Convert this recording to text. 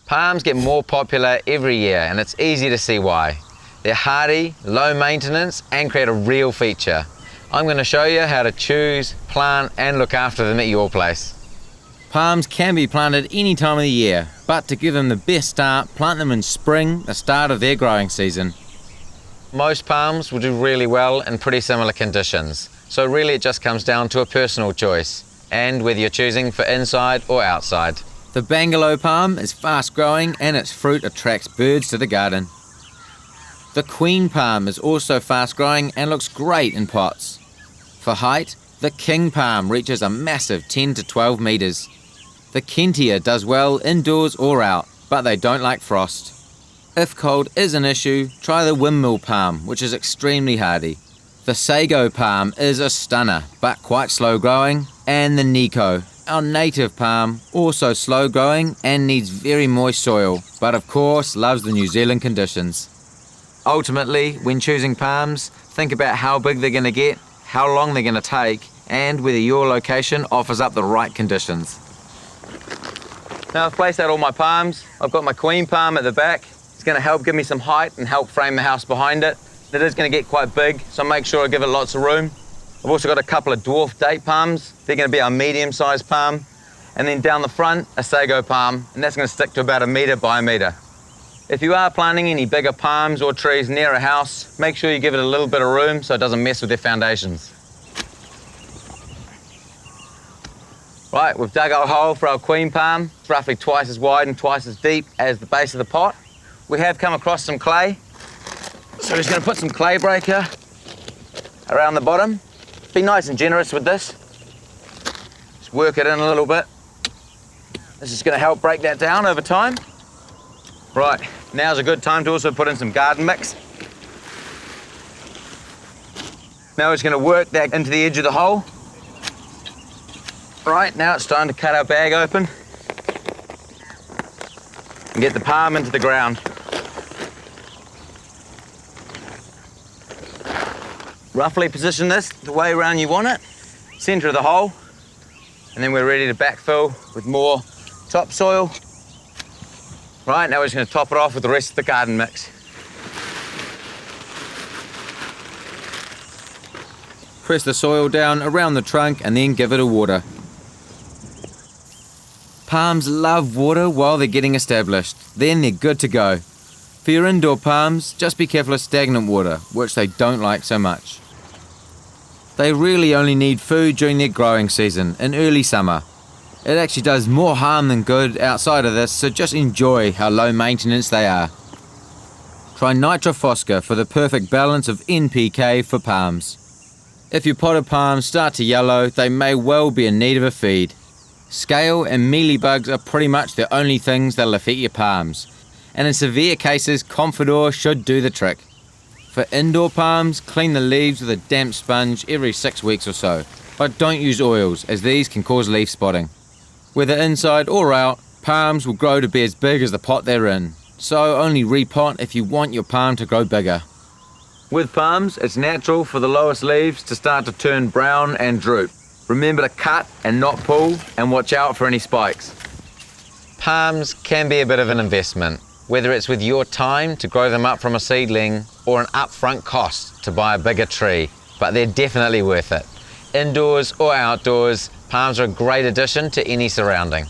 Palms get more popular every year, and it's easy to see why. They're hardy, low maintenance, and create a real feature. I'm going to show you how to choose, plant, and look after them at your place. Palms can be planted any time of the year, but to give them the best start, plant them in spring, the start of their growing season. Most palms will do really well in pretty similar conditions, so really it just comes down to a personal choice, and whether you're choosing for inside or outside. The Bangalow palm is fast growing and its fruit attracts birds to the garden. The Queen palm is also fast growing and looks great in pots. For height, the King palm reaches a massive 10 to 12 metres. The Kentia does well indoors or out, but they don't like frost. If cold is an issue, try the Windmill palm, which is extremely hardy. The Sago palm is a stunner, but quite slow growing, and the Nico, our native palm, also slow growing and needs very moist soil, but of course loves the New Zealand conditions. Ultimately, when choosing palms, think about how big they're going to get, how long they're going to take, and whether your location offers up the right conditions. Now I've placed out all my palms. I've got my Queen palm at the back. It's going to help give me some height and help frame the house behind it. It is going to get quite big, so make sure I give it lots of room. I've also got a couple of dwarf date palms. They're going to be our medium-sized palm. And then down the front, a Sago palm, and that's going to stick to about 1 metre by 1 metre. If you are planting any bigger palms or trees near a house, make sure you give it a little bit of room so it doesn't mess with their foundations. Right, we've dug our hole for our Queen palm. It's roughly twice as wide and twice as deep as the base of the pot. We have come across some clay, so we're just going to put some clay breaker around the bottom. Be nice and generous with this. Just work it in a little bit. This is going to help break that down over time. Right, now's a good time to also put in some garden mix. Now we're just going to work that into the edge of the hole. Right, now it's time to cut our bag open and get the palm into the ground. Roughly position this the way around you want it, centre of the hole, and then we're ready to backfill with more topsoil. Right, now we're just going to top it off with the rest of the garden mix. Press the soil down around the trunk and then give it a water. Palms love water while they're getting established, then they're good to go. For your indoor palms, just be careful of stagnant water, which they don't like so much. They really only need food during their growing season, in early summer. It actually does more harm than good outside of this, so just enjoy how low maintenance they are. Try Nitrofosca for the perfect balance of NPK for palms. If your potted palms start to yellow, they may well be in need of a feed. Scale and mealybugs are pretty much the only things that'll affect your palms, and in severe cases, Confidor should do the trick. For indoor palms, clean the leaves with a damp sponge every 6 weeks or so, but don't use oils as these can cause leaf spotting. Whether inside or out, palms will grow to be as big as the pot they're in, so only repot if you want your palm to grow bigger. With palms, it's natural for the lowest leaves to start to turn brown and droop. Remember to cut and not pull, and watch out for any spikes. Palms can be a bit of an investment, whether it's with your time to grow them up from a seedling or an upfront cost to buy a bigger tree, but they're definitely worth it. Indoors or outdoors, palms are a great addition to any surrounding.